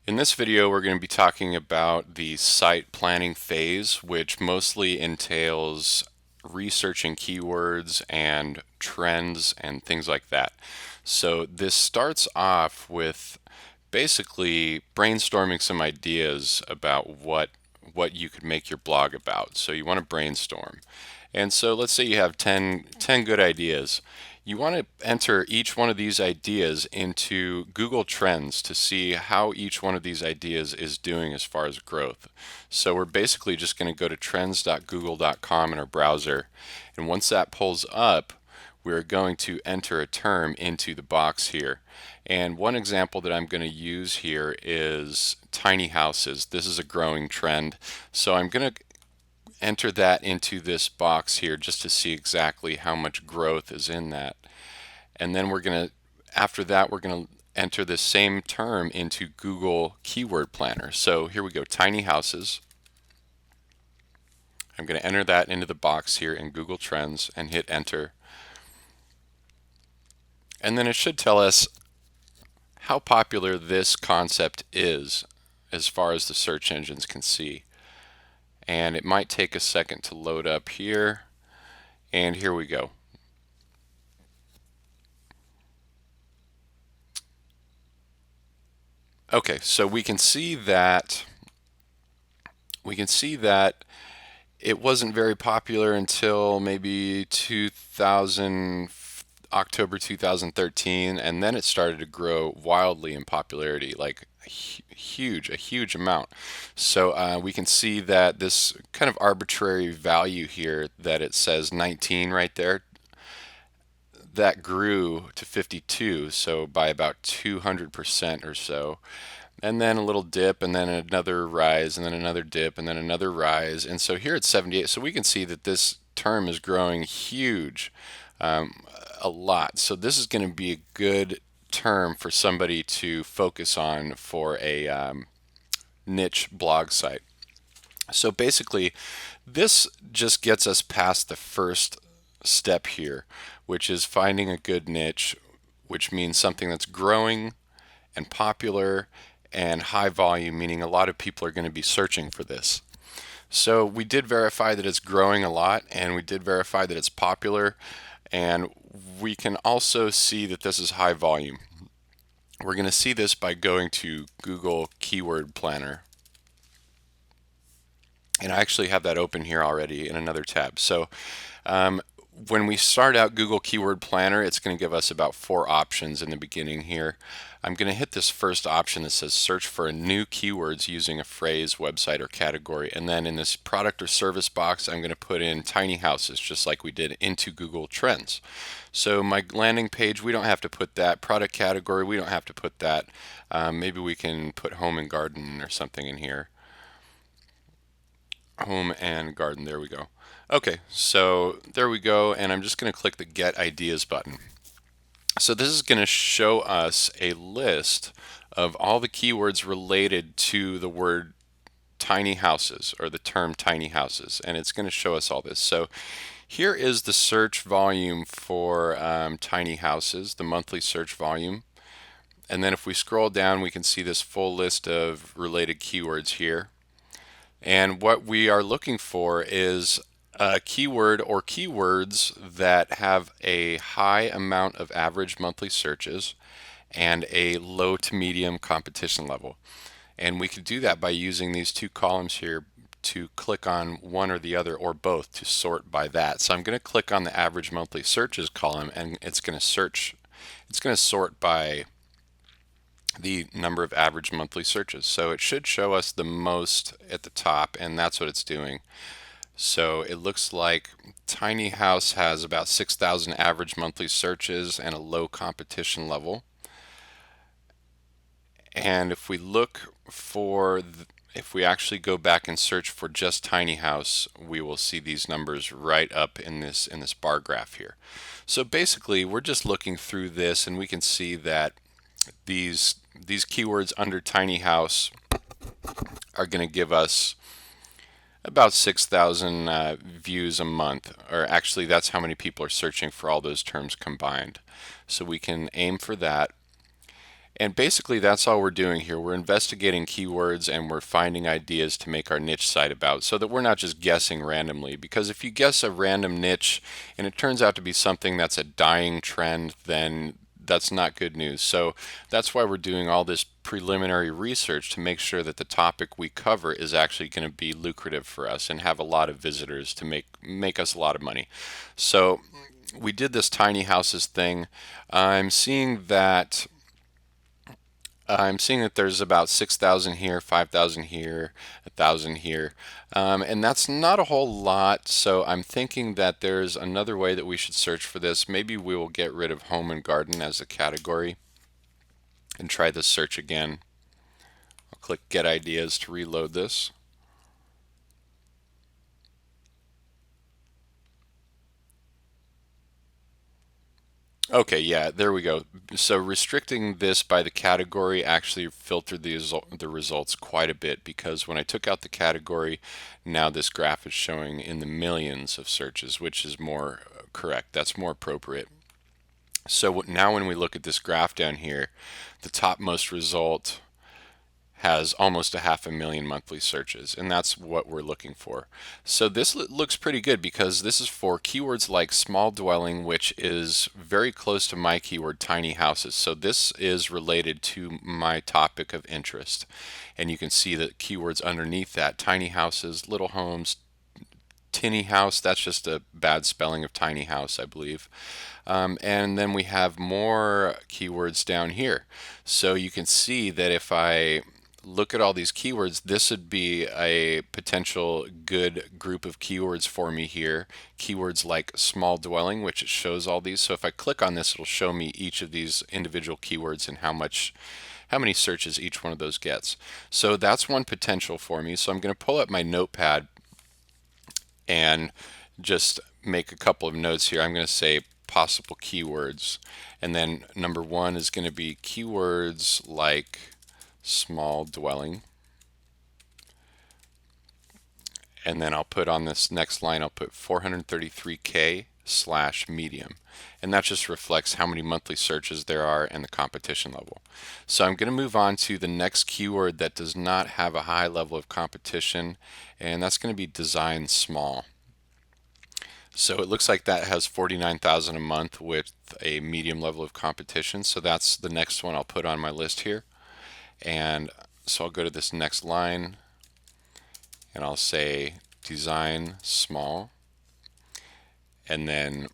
In this video, we're going to be talking about the site planning phase, which mostly entails researching keywords and trends and things like that. So this starts off with basically brainstorming some ideas about what you could make your blog about. So you want to brainstorm. And so let's say you have 10 good ideas. You want to enter each one of these ideas into Google Trends to see how each one of these ideas is doing as far as growth. So we're basically just going to go to trends.google.com in our browser. And once that pulls up, we're going to enter a term into the box here. And one example that I'm going to use here is tiny houses. This is a growing trend. So I'm going to enter that into this box here just to see exactly how much growth is in that. And then after that, we're going to enter the same term into Google Keyword Planner. So here we go, tiny houses. I'm going to enter that into the box here in Google Trends and hit enter. And then it should tell us how popular this concept is as far as the search engines can see. And it might take a second to load up here. And here we go. Okay, so we can see that it wasn't very popular until maybe October 2013, and then it started to grow wildly in popularity, like a huge amount. So we can see that this kind of arbitrary value here that it says 19 right there, that grew to 52, so by about 200% or so. And then a little dip, and then another rise, and then another dip, and then another rise. And so here it's 78. So we can see that this term is growing huge, a lot. So this is going to be a good term for somebody to focus on for a niche blog site. So basically, this just gets us past the first step here, which is finding a good niche, which means something that's growing and popular and high volume, meaning a lot of people are going to be searching for this. So we did verify that it's growing a lot, and we did verify that it's popular, and we can also see that this is high volume. We're going to see this by going to Google Keyword Planner. And I actually have that open here already in another tab. So when we start out Google Keyword Planner, it's going to give us about 4 options in the beginning here. I'm going to hit this first option that says search for new keywords using a phrase, website, or category. And then in this product or service box, I'm going to put in tiny houses, just like we did into Google Trends. So my landing page, we don't have to put that. Product category, we don't have to put that. Maybe we can put home and garden or something in here. Home and garden, there we go. Okay, so there we go, and I'm just going to click the Get Ideas button. So this is going to show us a list of all the keywords related to the word tiny houses or the term tiny houses, and it's going to show us all this. So here is the search volume for tiny houses, the monthly search volume. And then if we scroll down, we can see this full list of related keywords here. And what we are looking for is a keyword or keywords that have a high amount of average monthly searches and a low to medium competition level. And we could do that by using these 2 columns here to click on one or the other or both to sort by that. So I'm going to click on the average monthly searches column, and it's going to sort by the number of average monthly searches. So it should show us the most at the top, and that's what it's doing. So it looks like Tiny House has about 6,000 average monthly searches and a low competition level. And if we look for, if we actually go back and search for just Tiny House, we will see these numbers right up in this bar graph here. So basically, we're just looking through this, and we can see that these keywords under tiny house are going to give us about 6,000 views a month, or actually that's how many people are searching for all those terms combined. So we can aim for that. And basically that's all we're doing here. We're investigating keywords and we're finding ideas to make our niche site about, so that we're not just guessing randomly. Because if you guess a random niche and it turns out to be something that's a dying trend, then that's not good news. So that's why we're doing all this preliminary research to make sure that the topic we cover is actually going to be lucrative for us and have a lot of visitors to make us a lot of money. So we did this tiny houses thing. I'm seeing that I'm seeing that there's about 6,000 here, 5,000 here, 1,000 here, and that's not a whole lot. So I'm thinking that there's another way that we should search for this. Maybe we will get rid of home and garden as a category and try this search again. I'll click Get Ideas to reload this. Okay, yeah, there we go. So restricting this by the category actually filtered the results quite a bit, because when I took out the category, now this graph is showing in the millions of searches, which is more correct. That's more appropriate. So now when we look at this graph down here, the topmost result has almost 500,000 monthly searches, and that's what we're looking for. So this looks pretty good, because this is for keywords like small dwelling, which is very close to my keyword tiny houses. So this is related to my topic of interest, and you can see the keywords underneath that: tiny houses, little homes, tinny house. That's just a bad spelling of tiny house, I believe. And then we have more keywords down here. So you can see that if I look at all these keywords, this would be a potential good group of keywords for me here. Keywords like small dwelling, which it shows all these. So if I click on this, it'll show me each of these individual keywords and how many searches each one of those gets. So that's one potential for me. So I'm going to pull up my notepad and just make a couple of notes here. I'm going to say possible keywords, and then number one is going to be keywords like small dwelling, and then I'll put on this next line, I'll put 433K/medium, and that just reflects how many monthly searches there are and the competition level. So I'm going to move on to the next keyword that does not have a high level of competition, and that's going to be design small. So it looks like that has 49,000 a month with a medium level of competition. So that's the next one I'll put on my list here. And so I'll go to this next line and I'll say design small, and then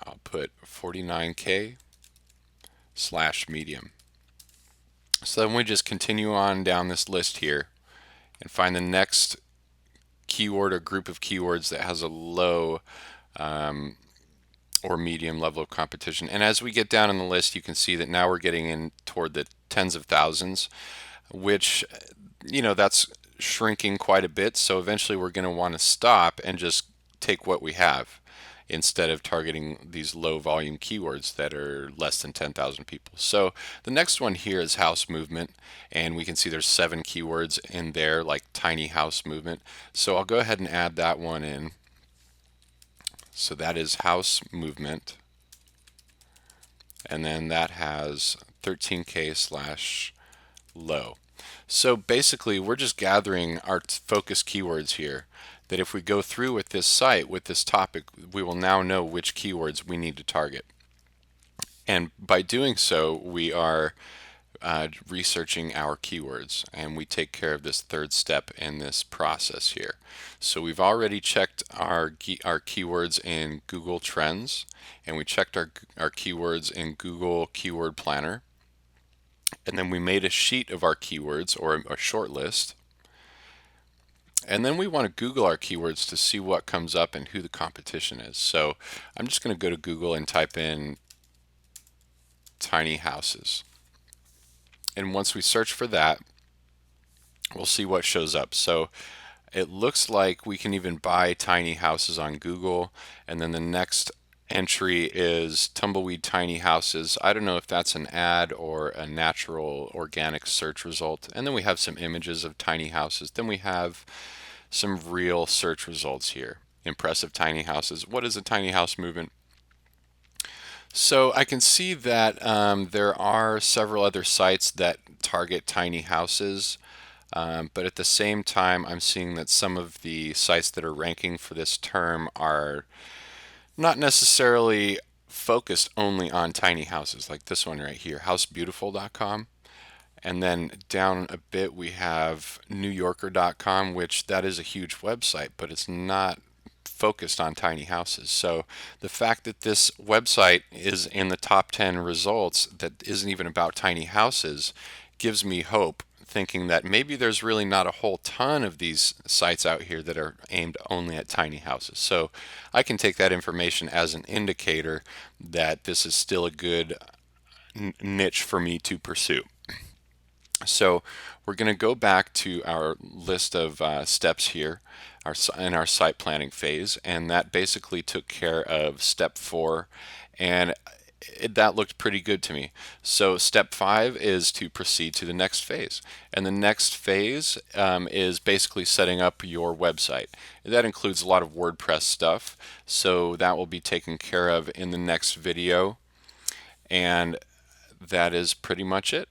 I'll put 49K/medium. So then we just continue on down this list here and find the next keyword or group of keywords that has a low or medium level of competition. And as we get down on the list, you can see that now we're getting in toward the tens of thousands, which, that's shrinking quite a bit. So eventually we're going to want to stop and just take what we have, instead of targeting these low volume keywords that are less than 10,000 people. So the next one here is house movement, and we can see there's 7 keywords in there, like tiny house movement. So I'll go ahead and add that one in. So that is house movement, and then that has 13K/low. So basically we're just gathering our focus keywords here, that if we go through with this site, with this topic, we will now know which keywords we need to target. And by doing so, we are researching our keywords, and we take care of this third step in this process here. So we've already checked our keywords in Google Trends, and we checked our keywords in Google Keyword Planner, and then we made a sheet of our keywords, or a short list. And then we want to Google our keywords to see what comes up and who the competition is. So I'm just going to go to Google and type in tiny houses. And once we search for that, we'll see what shows up. So it looks like we can even buy tiny houses on Google. And then the next entry is tumbleweed tiny houses. I don't know if that's an ad or a natural organic search result. And then we have some images of tiny houses. Then we have some real search results here. Impressive tiny houses. What is a tiny house movement? So I can see that there are several other sites that target tiny houses, but at the same time, I'm seeing that some of the sites that are ranking for this term are not necessarily focused only on tiny houses, like this one right here, housebeautiful.com. And then down a bit, we have newyorker.com, which that is a huge website, but it's not focused on tiny houses. So the fact that this website is in the top 10 results that isn't even about tiny houses gives me hope, thinking that maybe there's really not a whole ton of these sites out here that are aimed only at tiny houses. So I can take that information as an indicator that this is still a good niche for me to pursue. So we're going to go back to our list of steps here in our site planning phase, and that basically took care of step 4, and that looked pretty good to me. So step 5 is to proceed to the next phase, and the next phase is basically setting up your website. That includes a lot of WordPress stuff, so that will be taken care of in the next video, and that is pretty much it.